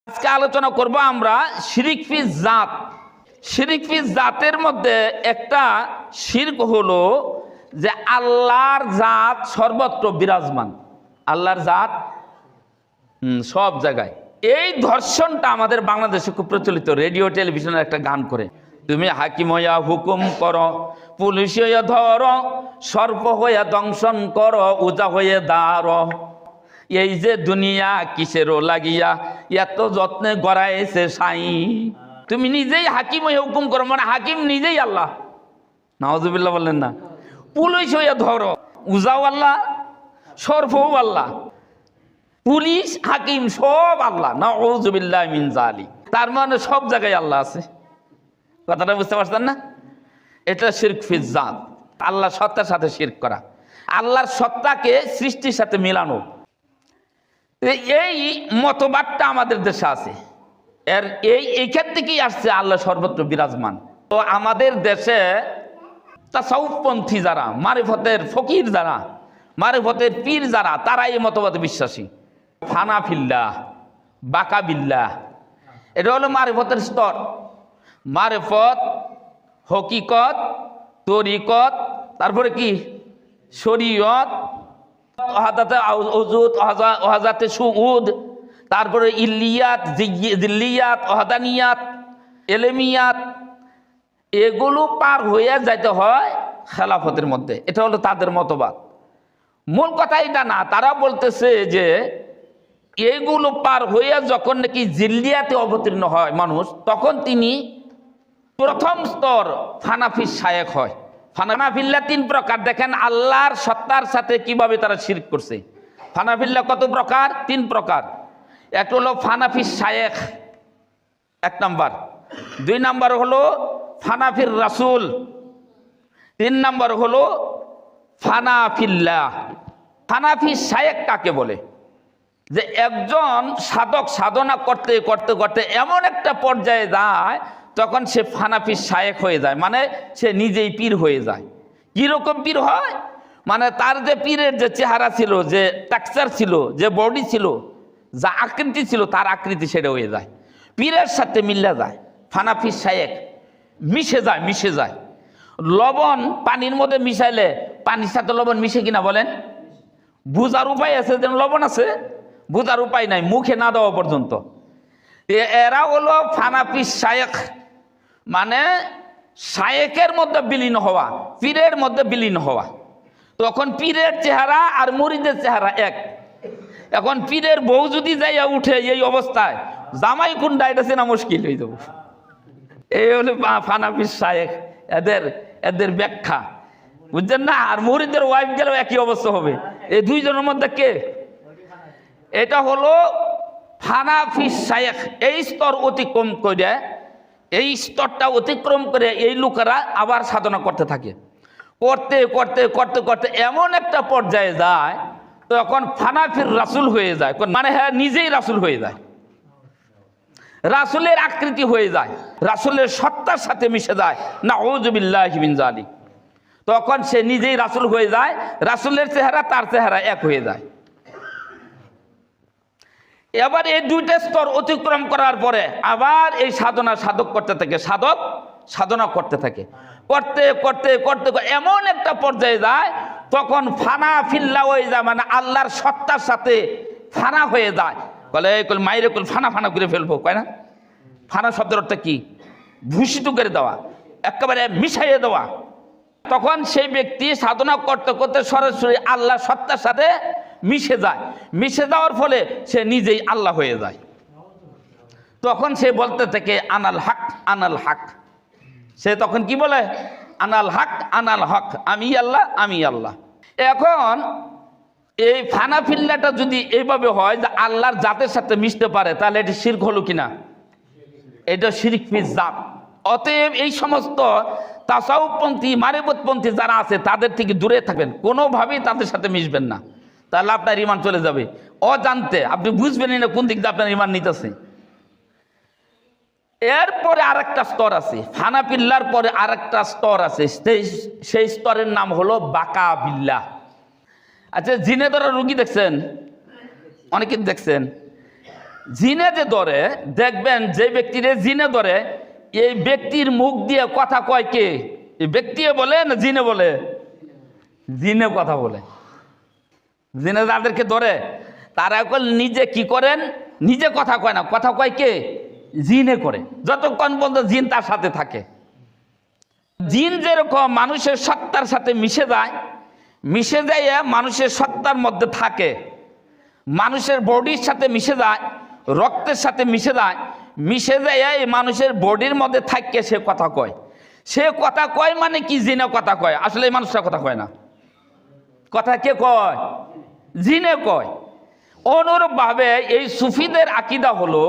আজকে আলোচনা করব আমরা শিরিক ফি জাত। শিরিক ফি জাতের মধ্যে একটা শিরক হলো যে আল্লাহর জাত সর্বত্র বিরাজমান, আল্লাহর জাত সব জায়গায়। এই ধর্ষণটা আমাদের বাংলাদেশে খুব প্রচলিত, রেডিও টেলিভিশনের একটা গান করে, তুমি হাকিম হইয়া হুকুম করো, পুলিশ হইয়া ধরো, সর্প হইয়া দংশন করো, উজা হয়ে দাঁড়ো, এই যে দুনিয়া কিসেরও লাগিয়া এত যত্নে গড়াইছে সাই। তুমি নিজেই হাকিম হয়ে হুকুম করো, মানে হাকিম নিজেই আল্লাহ, নাউজুবিল্লাহ বললেন না। পুলিশ হইয়া ধরো, উজাও আল্লাহ, সর্পও আল্লাহ, পুলিশ হাকিম সব আল্লাহ, নাউজুবিল্লাহ মিন জালিক। তার মানে সব জায়গায় আল্লাহ আছে। কথাটা বুঝতে পারছেন না? এটা শিরক ফি জাত, আল্লাহর সত্তার সাথে শিরক করা, আল্লাহর সত্তাকে সৃষ্টির সাথে মিলানো। এই মতবাদটা আমাদের দেশে আছে, এইখান থেকেই আসছে আল্লাহ সর্বত্র বিরাজমান। তো আমাদের দেশে তাসাউফপন্থী যারা, মারিফতের ফকির যারা, মারিফতের পীর যারা, তারা এই মতবাদে বিশ্বাসী। ফানাফিল্লাহ, বাকাবিল্লাহ, এটা হলো মারিফতের স্তর। মারিফত, হকিকত, তরিকত, তারপরে কি শরীয়ত, ওহাজাতে সুউদ, তারপরে ইল্লিয়াত, জিল্লিয়াত, ওহাদানিয়াত, এলেমিয়াত, এগুলো পার হয়ে যাইতে হয় খেলাফতের মধ্যে। এটা হলো তাদের মতবাদ। মূল কথা এটা না, তারা বলতেছে যে এইগুলো পার হইয়া যখন নাকি জিল্লিয়াতে অবতীর্ণ হয় মানুষ, তখন তিনি প্রথম স্তর ফানাফি শায়েখ হয়। ফানাফিল্লাহ তিন প্রকার। দেখেন আল্লাহর সত্তার সাথে কিভাবে তারা শিরক করছে। ফানাফিল্লাহ কত প্রকার? তিন প্রকার। একটা হলো ফানাফি শায়েখ, এক নাম্বার। দুই নাম্বার হলো ফানাফির রাসূল, তিন নাম্বার হলো ফানাফিল্লাহ। ফানাফি শায়েখ কাকে বলে? যে একজন সাধক সাধনা করতে করতে করতে এমন একটা পর্যায়ে যায়, তখন সে ফানাফি শায়েখ হয়ে যায়, মানে সে নিজেই পীর হয়ে যায়। কিরকম পীর হয়? মানে তার যে পীরের যে চেহারা ছিল, যে টেক্সচার ছিল, যে বডি ছিল, যা আকৃতি ছিল, তার আকৃতি সেটা হয়ে যায়, পীরের সাথে মিল্লা যায়। ফানাফি শায়েখ মিশে যায়, মিশে যায়। লবণ পানির মধ্যে মিশাইলে পানির সাথে লবণ মিশে কিনা বলেন? বুঝার উপায় আছে যেন লবণ আছে, বুঝার উপায় নাই মুখে না দেওয়া পর্যন্ত। এরা হলো ফানাফি শায়েখ, মানে শায়েকের মধ্যে বিলীন হওয়া, পীরের মধ্যে বিলীন হওয়া। তখন পীরের চেহারা আর মুরিদের চেহারা এক। এখন পীরের বউ যদি যাইয়া উঠে এই অবস্থায়, জামাই কোনটা এটা চেনা মুশকিল হয়ে যাব। এই হলো ফানাফি শায়েখ, এদের ব্যাখ্যা, বুঝছেন না? আর মুরিদের ওয়াইফ গেলেও একই অবস্থা হবে। এই দুইজনের মধ্যে কে? এটা হলো ফানাফি শায়েখ। এই স্তর অতিক্রম করে, এই স্তরটা অতিক্রম করে এই লোকেরা আবার সাধনা করতে থাকে। করতে করতে করতে করতে এমন একটা পর্যায়ে যায়, তখন ফানাফির রাসূল হয়ে যায়, মানে হ্যাঁ নিজেই রাসূল হয়ে যায়, রাসূলের আকৃতি হয়ে যায়, রাসূলের সত্তার সাথে মিশে যায়। নাউযুবিল্লাহি মিন যালিক। তখন সে নিজেই রাসূল হয়ে যায়, রাসূলের চেহারা তার চেহারা এক হয়ে যায়। এবার এই দুইটা স্তর অতিক্রম করার পরে আবার এই সাধনা সাধক করতে থাকে, সাধক সাধনা করতে থাকে, করতে করতে করতে এমন একটা পর্যায়ে যায়, তখন ফানাফিল্লাহ হয়ে যায়, মানে আল্লাহর সত্তার সাথে ফানা হয়ে যায়। বলে মাইরে কুল ফানা ফানা করে ফেলবো, কয় না? ফানা শব্দের অর্থ কি? ভূষিত করে দেওয়া, একেবারে মিশাইয়ে দেওয়া। তখন সেই ব্যক্তি সাধনা করতে করতে সরাসরি আল্লাহর সত্তার সাথে মিশে যায়। মিশে যাওয়ার ফলে সে নিজেই আল্লাহ হয়ে যায়। তখন সে বলতে থাকে আনাল হক, আনাল হক। সে তখন কি বলে? আনাল হক, আনাল হক, আমি আল্লাহ, আমি আল্লাহ। এখন এই ফানাফিল্লাটা যদি এইভাবে হয় যে আল্লাহর জাতের সাথে মিশতে পারে, তাহলে এটি শিরক হলো কিনা? এটা শিরক ফি জাত। অতএব এই সমস্ত তাসাউফপন্থী, মারিফতপন্থী যারা আছে, তাদের থেকে দূরে থাকবেন, কোনোভাবেই তাদের সাথে মিশবেন না, তাহলে আপনার ইমান চলে যাবে। অজান্তে আপনি বুঝবেনই না কোন দিক দিয়ে আপনার ইমান নিতেছে। এরপরে আরেকটা স্তর আছে, ফানাফিল্লার পরে আরেকটা স্তর আছে, সেই স্তরের নাম হলো বাকাবিল্লাহ। আচ্ছা, জিনে ধরা রুগী দেখছেন? অনেকে দেখছেন। জিনে যে ধরে, দেখবেন যে ব্যক্তিরে জিনে ধরে, এই ব্যক্তির মুখ দিয়ে কথা কয় কে? এই ব্যক্তি বলে না জিনে বলে? জিনে কথা বলে। জিনে যাদেরকে ধরে তারা এখন নিজে কি করেন? নিজে কথা কয় না, কথা কয় কে? জিনে করে, যতক্ষণ পর্যন্ত জিন তার সাথে থাকে। জিন যেরকম মানুষের সত্তার সাথে মিশে যায়, মিশে যাইয়া মানুষের সত্তার মধ্যে থাকে, মানুষের বডির সাথে মিশে যায়, রক্তের সাথে মিশে যায়, মিশে যাইয়া এই মানুষের বডির মধ্যে থাকে সে কথা কয়। সে কথা কয় মানে কি? জিনে কথা কয়। আসলে এই মানুষটা কথা কয় না, কথা কে কয়? জিনে কয়। অনুরূপভাবে এই সুফিদের আকীদা হলো,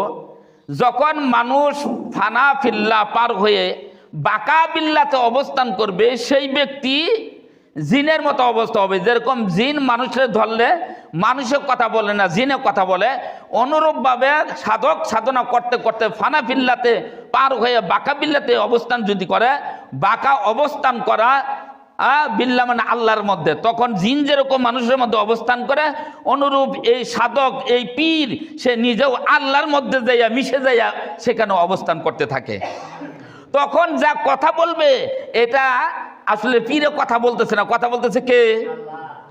যখন মানুষ ফানা ফিল্লা পার হয়ে বাকা বিল্লাতে অবস্থান করবে, সেই ব্যক্তি জিনের মতো অবস্থা হবে। যেরকম জিন মানুষের ধরলে মানুষের কথা বলে না, জিনে কথা বলে, অনুরূপভাবে সাধক সাধনা করতে করতে ফানা ফিল্লাতে পার হয়ে বাকা বিল্লাতে অবস্থান যদি করে, বাকা অবস্থান করা বিল্লা মানে আল্লাহর মধ্যে, তখন জিন যেরকম মানুষের মধ্যে অবস্থান করে, অনুরূপ এই সাধক, এই পীর, সে নিজেও আল্লাহর মধ্যে যাইয়া মিশে যাইয়া সেখানে অবস্থান করতে থাকে। তখন যা কথা বলবে এটা আসলে পীরে কথা বলতেছে না, কথা বলতেছে কে?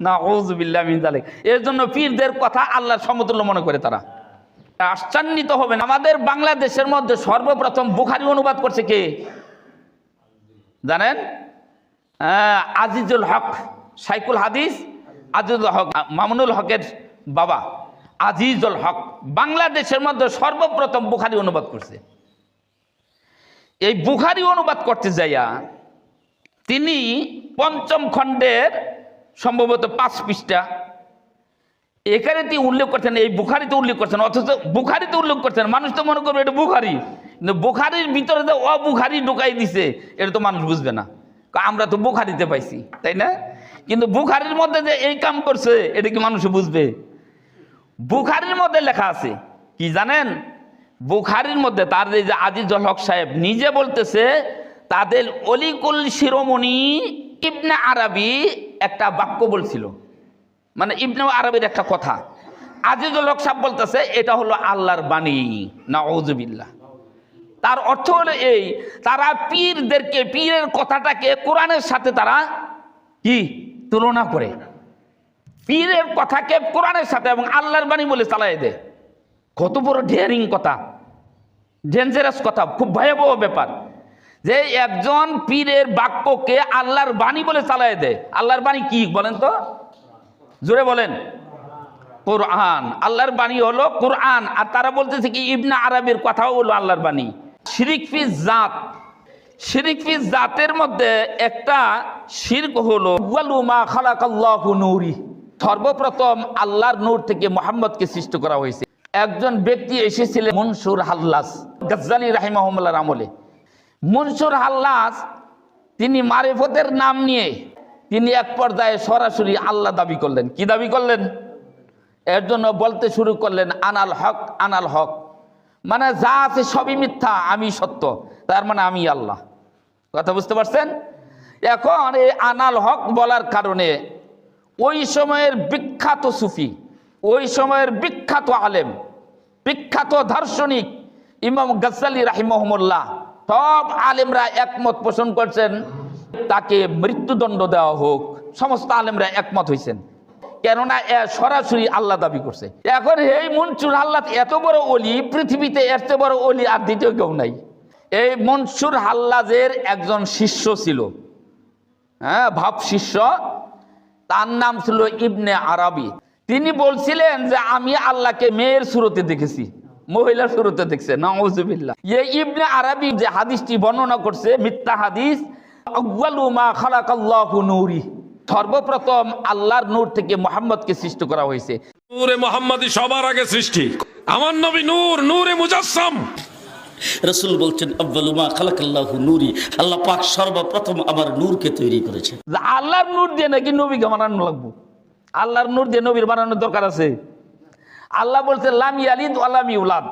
না, আউযুবিল্লাহি মিন যালিক। এর জন্য পীরদের কথা আল্লাহর সমতুল্য মনে করে তারা। আশ্চর্যিত হবেন, আমাদের বাংলাদেশের মধ্যে সর্বপ্রথম বুখারী অনুবাদ করছে কে জানেন? আজিজুল হক, শাইখুল হাদিস আজিজুল হক, মামুনুল হকের বাবা আজিজুল হক বাংলাদেশের মধ্যে সর্বপ্রথম বুখারী অনুবাদ করছে। এই বুখারী অনুবাদ করতে যাইয়া তিনি পঞ্চম খণ্ডের সম্ভবত 5 পৃষ্ঠা এখানে তিনি উল্লেখ করছেন, এই বুখারীতে উল্লেখ করছেন, অথচ বুখারীতে উল্লেখ করছেন। মানুষ তো মনে করবে এটা বুখারী, কিন্তু বুখারীর ভিতরে যে অবুখারী ঢুকাই দিছে এটা তো মানুষ বুঝবে না। আমরা তো বুখারীতে পাইছি, তাই না? কিন্তু বুখারীর মধ্যে যে এই কাম করছে এটা কি মানুষ বুঝবে? বুখারীর মধ্যে লেখা আছে কি জানেন? বুখারীর মধ্যে তার যে আজিজুল হক সাহেব নিজে বলতেছে, তাদের অলিকুল শিরোমণি ইবনে আরবি একটা বাক্য বলছিল, মানে ইবনে আরবির একটা কথা। আজিজুল হক সাহেব বলতেছে এটা হলো আল্লাহর বাণী। নাউযুবিল্লাহ। তার অর্থ হলো এই, তারা পীরদেরকে, পীরের কথাটাকে কোরআনের সাথে তারা কি তুলনা করে, পীরের কথাকে কোরআনের সাথে এবং আল্লাহর বাণী বলে চালাই দেয়। কত বড় ডেয়ারিং কথা, ডেঞ্জারাস কথা, খুব ভয়াবহ ব্যাপার যে একজন পীরের বাক্যকে আল্লাহর বাণী বলে চালাই দেয়। আল্লাহর বাণী কি বলেন তো? জোরে বলেন। কোরআন। আল্লাহর বাণী হলো কোরআন, আর তারা বলতেছে কি ইবনে আরবির কথাও হলো আল্লাহর বাণী। শিরিক ফি জাত, শিরিক ফি জাতের মধ্যে একটা শিরক হলো আউয়ালু মা খালাকাল্লাহু নূরি, সর্বপ্রথম আল্লাহর নূর থেকে মুহাম্মদকে সৃষ্টি করা হয়েছে। একজন ব্যক্তি এসেছিলেন মনসুর হাল্লাস, গজ্জালি রাহিমাহুল্লাহর আমলে। মনসুর হাল্লাস তিনি মারিফতের নাম নিয়ে তিনি এক পর্যায়ে সরাসরি আল্লাহ দাবি করলেন। কি দাবি করলেন? এর জন্য বলতে শুরু করলেন আনাল হক, আনাল হক, মানে যা আছে সবই মিথ্যা, আমি সত্য, তার মানে আমি আল্লাহ। কথা বুঝতে পারছেন? এখন এই আনাল হক বলার কারণে ওই সময়ের বিখ্যাত সুফি, ওই সময়ের বিখ্যাত আলেম, বিখ্যাত দার্শনিক ইমাম গজ্জালি রাহিমাহুল্লাহ, সব আলেমরা একমত পোষণ করছেন তাকে মৃত্যুদণ্ড দেওয়া হোক। সমস্ত আলেমরা একমত হয়েছেন, কেননা সরাসরি আল্লাহ দাবি করছে। এখন এই মনসুর হাল্লাজ এত বড় ওলি, পৃথিবীতে এত বড় ওলি আর দ্বিতীয় কেউ নাই। এই মনসুর হাল্লাজের একজন শিষ্য ছিল, হ্যাঁ, ভাব শিষ্য, তার নাম ছিল ইবনে আরবি। তিনি বলছিলেন যে আমি আল্লাহকে মেয়ের সুরতে দেখেছি, মহিলার সুরতে দেখছে। নাউযুবিল্লাহ। এই ইবনে আরবি যে হাদিসটি বর্ণনা করছে মিথ্যা হাদিস, আউয়ালু মা খালাকাল্লাহু নূরি, সর্বপ্রথম আল্লাহর নূর থেকে মুহাম্মদকে সৃষ্টি করা হয়েছে। নূরে মুহাম্মাদি সবার আগে সৃষ্টি, আমার নবী নূর, নূরে মুজাসসাম। রাসূল বলছেন আউয়ালু মা খালাকাল্লাহু নূরি, আল্লাহ পাক সর্বপ্রথম আমার নূরকে তৈরি করেছে। আল্লাহর নূর দিয়ে নাকি নবীকে বানানো লাগবে? আল্লাহর নূর দিয়ে নবীর বানানোর দরকার আছে? আল্লাহ বলছে লাম ইয়ালিদ ওয়া লাম ইউলাদ,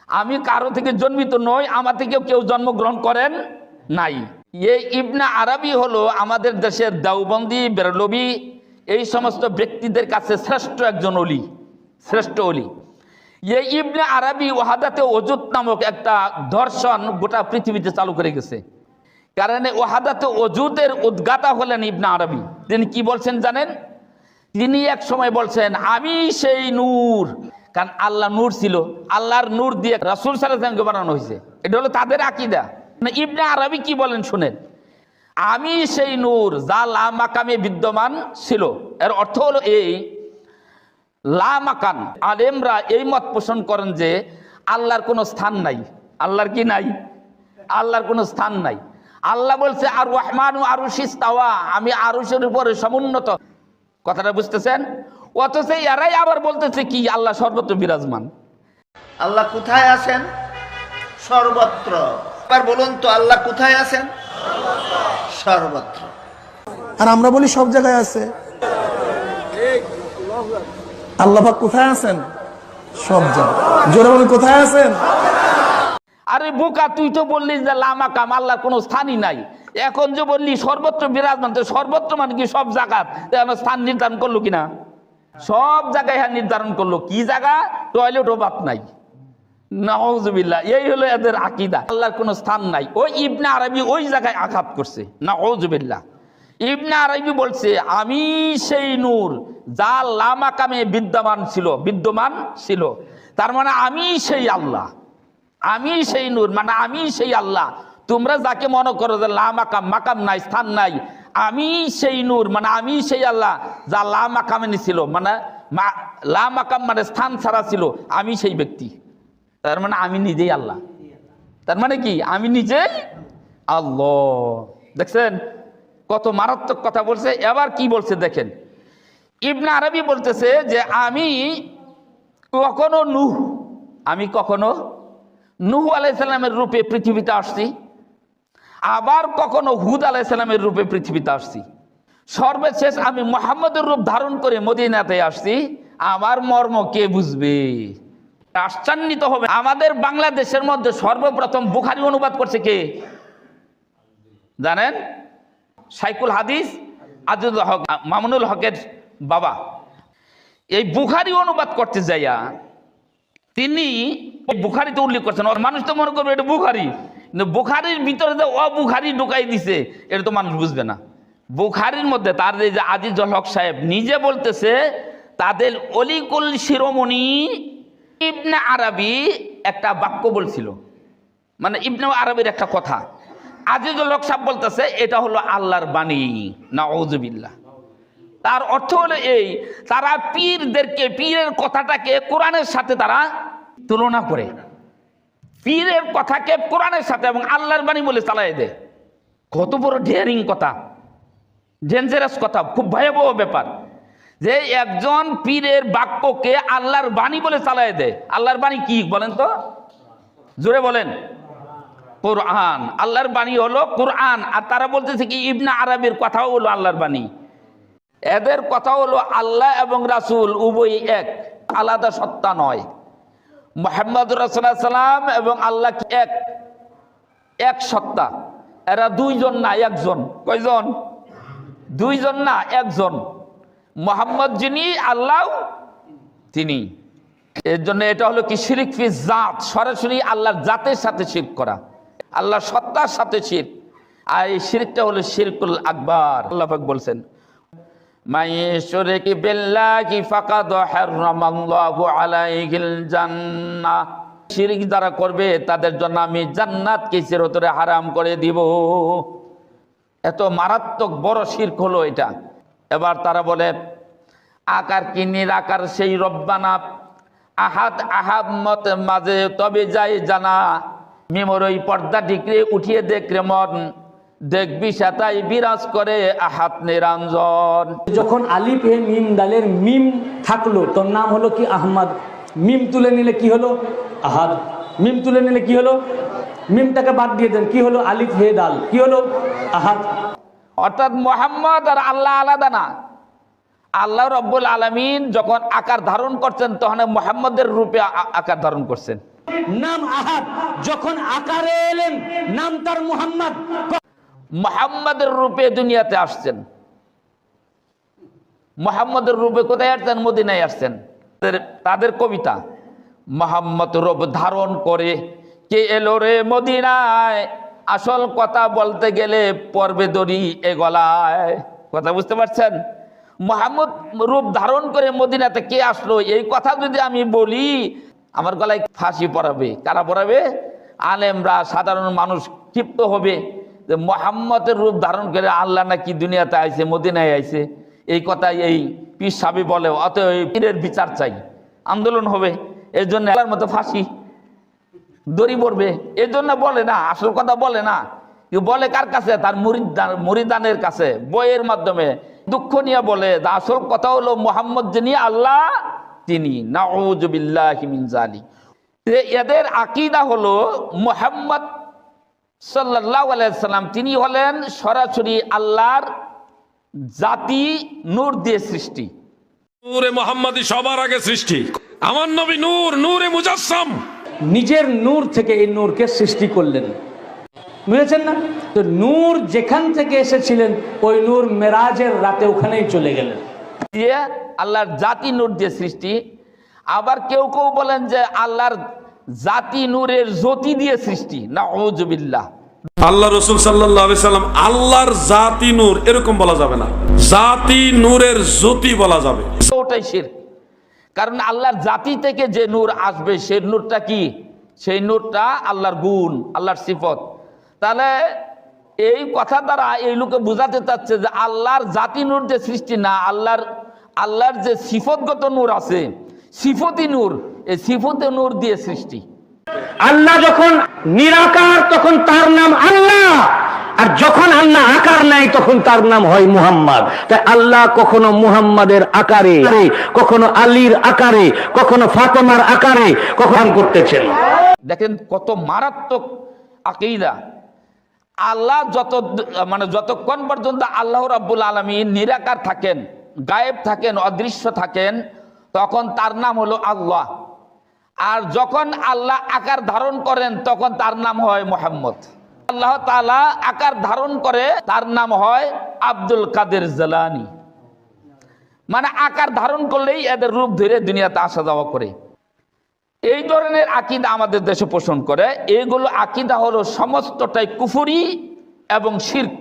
আমি কারো থেকে জন্মিত নই, আমার থেকে কেউ জন্মগ্রহণ করেন নাই। এই ইবনে আরবি হলো আমাদের দেশের দেওবন্দি, বেরলভী এই সমস্ত ব্যক্তিদের কাছে শ্রেষ্ঠ একজন অলি, শ্রেষ্ঠ অলি। এই ইবনে আরবি ওয়াহাদাতে ওজুদ নামক একটা দর্শন গোটা পৃথিবীতে চালু করে গেছে। কারণ এই ওয়াহাদাতে ওজুদের উদ্গাতা হলেন ইবনে আরবি। তিনি কি বলছেন জানেন? তিনি এক সময় বলছেন আমি সেই নূর। কারণ আল্লাহ নূর ছিল, আল্লাহর নূর দিয়ে রাসূল সাল্লাল্লাহু আলাইহি ওয়াসাল্লামকে বানানো হয়েছে। এটা হলো তাদের আকীদা। ইবনে আরবি কি বলেন শুনেন, আমি সেই নূর যা লা মাকামে বিদ্যমান ছিল। এর অর্থ হলো এই, লা মাকান, আলেমরা এই মত পোষণ করেন যে আল্লাহর কোনো স্থান নাই। আল্লাহর কি নাই? আল্লাহর কোনো স্থান নাই। আল্লাহ বলছে আর রহমান আরুশিস তাওয়া, আমি আরুশের উপরে সমুন্নত। কথাটা বুঝতেছেন? অথচ এরাই আবার বলতেছে কি আল্লাহ সর্বত্র বিরাজমান। আল্লাহ কোথায় আছেন? সর্বত্র। এবার বলুন তো আল্লাহ কোথায় আছেন? সর্বত্র। আর আমরা বলি সব জায়গায় আছে। আল্লাহ পাক কোথায় আছেন? সব জায়গায়। জোরে বলেন কোথায় আছেন? আরে বোকা, তুই তো বললি যে লামাকাম, আল্লাহর কোনো স্থানই নাই। এখন যে বললি সর্বত্র বিরাজমান, তো সর্বত্র মানে কি সব জায়গা স্থান নির্ধারণ করলো কিনা? সব জায়গায় হ্যাঁ নির্ধারণ করলো। কি জায়গা? টয়লেটও বাত নাই। নাউজুবিল্লাহ, এই হলো এদের আকীদা, আল্লাহর কোনো স্থান নাই। ওই ইবনে আরবি ওই জায়গায় আঘাত করছে। নাউজুবিল্লাহ। ইবনে আরবি বলছে আমি সেই নূর যা লা মাকামে বিদ্যমান ছিল। তার মানে আমি সেই আল্লাহ, আমি সেই নূর, মানে আমি সেই আল্লাহ। তোমরা যাকে মনে করো যে লা মাকাম, মাকাম নাই, স্থান নাই, আমি সেই নূর মানে আমি সেই আল্লাহ যা লা মাকামে ছিল, মানে লা মাকাম মানে স্থান ছাড়া ছিল। আমি সেই ব্যক্তি, তার মানে আমি নিজেই আল্লাহ। তার মানে কি আমি নিজেই আল্লাহ। দেখছেন কত মারাত্মক কথা বলছে। এবার কি বলছে দেখেন, ইবনে আরবি বলতেছে যে আমি কখনো নূহ আলাইহিস সালামের রূপে পৃথিবীতে আসছি, আবার কখনো হুদ আলাইহিস সালামের রূপে পৃথিবীতে আসছি, সর্বশেষ আমি মুহাম্মদের রূপ ধারণ করে মদিনাতে আসছি। আমার মর্ম কে বুঝবে? আশ্চর্যিত হবে। আমাদের বাংলাদেশের মধ্যে সর্বপ্রথম বুখারী অনুবাদ করছে কে জানেন? শাইখুল হাদিস আজিজুল হক মামুনুল হকের বাবা। এই বুখারী অনুবাদ করতে যাইয়া তিনি বুখারীতে উল্লেখ করছেন। মানুষ তো মনে করবে এটা বুখারী, কিন্তু বুখারীর ভিতরে যে অবুখারী ঢুকাই দিছে এটা তো মানুষ বুঝবে না। বুখারীর মধ্যে তার যে আজিজুল হক সাহেব নিজে বলতেছে তাদের অলিকুল শিরোমণি ইবনে আরবি একটা বাক্য বলছিল, মানে ইবনে আরবির একটা কথা। আজিজুল হক সাহেব বলতেছে এটা হলো আল্লাহর বাণী। নাউজুবিল্লাহ। তার অর্থ হলো এই, তারা পীরের কথাটাকে কোরআনের সাথে তারা তুলনা করে, পীরের কথাকে কোরআনের সাথে এবং আল্লাহর বাণী বলে চালাই দেয়। কত বড় ডেয়ারিং কথা, ডেঞ্জারাস কথা, খুব ভয়াবহ ব্যাপার যে একজন পীরের বাক্যকে আল্লাহর বাণী বলে চালাই দেয়। আল্লাহর বাণী কি বলেন তো? জোরে বলেন। কোরআন। আল্লাহর বাণী হলো কোরআন। আর তারা বলতেছে কি ইবনে আরবির কথাও হলো আল্লাহর বাণী। এদের কথা হলো আল্লাহ এবং রাসূল উভয়ই এক, আলাদা সত্তা নয়। মুহাম্মদুর রাসূলুল্লাহ সাল্লাম এবং আল্লাহ এক সত্তা। এরা দুইজন না একজন। কয়জন? দুইজন না একজন। মুহাম্মদ যিনি, আল্লাহ তিনি। এর জন্য এটা হলো কি শিরক ফি জাত, সরাসরি আল্লাহর জাতের সাথে শিরক করা, আল্লাহর সত্তার সাথে শিরক। আর এই শিরকটা হলো শিরকুল আকবার। আল্লাহ পাক বলছেন মাইশুরিক বিল্লাহি ফাকাদ হারামাল্লাহু আলাইহিল জান্নাহ, শিরক যারা করবে তাদের জন্য আমি জান্নাতকে চিরতরে হারাম করে দিব। এত মারাত্মক বড় শিরক হলো এটা। এবার তারা বলে আকার কি নিরাকার সেই রব্বানা, আহাদ আহাম্মত মাঝে তবে যাই জানা, মিমর ওই পর্দা ঢিকরে উঠিয়ে দেখরে মন, দেখবি সাতাই বিরাজ করে আহাত নিরঞ্জন। যখন আলিফ হে মিম দালের মিম থাকলো তোর নাম হলো কি আহমদ। মিম তুলে নিলে কি হলো? আহাদ। মিম তুলে নিলে কি হলো? মিমটাকে বাদ দিয়ে দেন, কি হলো? আলিফ হে দাল, কি হলো? আহাদ। অর্থাৎ মুহাম্মদ আর আল্লাহ আলাদা না। আল্লাহ রব্বুল আলামিন যখন আকার ধারণ করছেন তখন মুহাম্মদের রূপে আকার ধারণ করছেন। নাম আহাদ, যখন আকারে এলেন নাম তার মুহাম্মদ। মুহাম্মদের রূপে দুনিয়াতে আসছেন। মুহাম্মদের রূপে কোথায় আসছেন? মদিনায় আসছেন। তাদের কবিতা মোহাম্মদ রূপ ধারণ করে কে এলো রে মদিনায়, আসল কথা বলতে গেলে পর্বে দড়ি এ গলায়। কথা বুঝতে পারছেন? মোহাম্মদ রূপ ধারণ করে মদিনাতে কে আসলো, এই কথা যদি আমি বলি আমার গলায় ফাঁসি পড়াবে। কারা পড়াবে? আলেমরা, সাধারণ মানুষ ক্ষিপ্ত হবে যে মোহাম্মদের রূপ ধারণ করে আল্লাহ নাকি দুনিয়াতে আইছে, মদিনায় আইছে, এই কথাই এই পীর সাহেব বলে, অতএব এই পীরের বিচার চাই, আন্দোলন হবে। এর জন্য আল্লাহর মতো ফাঁসি দড়ি পড়বে, এর জন্য বলে না, আসল কথা বলে না। বলে কার কাছে? তার মুরিদানের কাছে, বইয়ের মাধ্যমে দুঃখ নিয়ে বলে। আসল কথা হলো মোহাম্মদ যিনি আল্লাহ তিনি, নাউযু বিল্লাহি মিন যালিক। এদের আকীদা হলো মুহাম্মদ সাল্লাল্লাহু আলাইহি সাল্লাম তিনি হলেন সরাসরি আল্লাহর জাতি, নূর দিয়ে সৃষ্টি। নূরে মোহাম্মদী সবার আগে সৃষ্টি। আমার নবী নূর, নূরে মুজাসসাম। নিজের নূর থেকে এই নূরকে সৃষ্টি করলেন, বুঝেছেন না? তো নূর যেখান থেকে এসেছিলেন ওই নূর মেরাজের রাতে ওখানেই চলে গেলেন। দিয়ে আল্লাহর জাতি নূর দিয়ে সৃষ্টি। আবার কেউ কেউ বলেন যে আল্লাহর জাতি নূরের জ্যোতি দিয়ে সৃষ্টি, নাউযু বিল্লাহ। আল্লাহ রসুল সাল্লাল্লাহু আলাইহি সাল্লাম আল্লাহর জাতি নূর এরকম বলা যাবে না, জাতি নূরের জ্যোতি বলা যাবে। ওটাই শিরক। কারণ আল্লাহর জাতি থেকে যে নূর আসবে সেই নূরটা কি? সেই নূরটা আল্লাহর গুণ, আল্লাহর সিফত। তাহলে এই কথা দ্বারা এই লোকে বোঝাতে চাচ্ছে যে আল্লাহর জাতি নূর যে সৃষ্টি না, আল্লাহর যে সিফতগত নূর আছে, সিফতি নূর, এই সিফতে নূর দিয়ে সৃষ্টি। আল্লাহ যখন নিরাকার তখন তার নাম আল্লাহ, আর যখন আল্লাহ আকার নেয় তখন তার নাম হয় মুহাম্মদ। তাই আল্লাহ কখনো মুহাম্মাদের আকারে, কখনো আলীর আকারে, কখনো ফাতেমার আকারে কখন করতেছেন। দেখেন কত মারাত্মক আকীদা। আল্লাহ যতক্ষণ পর্যন্ত আল্লাহ রাব্বুল আলামিন নিরাকার থাকেন, গায়েব থাকেন, অদৃশ্য থাকেন, তখন তার নাম হলো আল্লাহ। আর যখন আল্লাহ আকার ধারণ করেন তখন তার নাম হয় মুহাম্মদ। আল্লাহ তাআলা আকার ধারণ করে তার নাম হয় আব্দুল কাদের জিলানী। মানে আকার ধারণ করলেই এদের রূপ ধরে দুনিয়াতে আসা যাওয়া করে। এই ধরনের আকীদা আমাদের দেশে পোষণ করে। এইগুলো আকীদা হলো সমস্তটাই কুফরি এবং শিরক।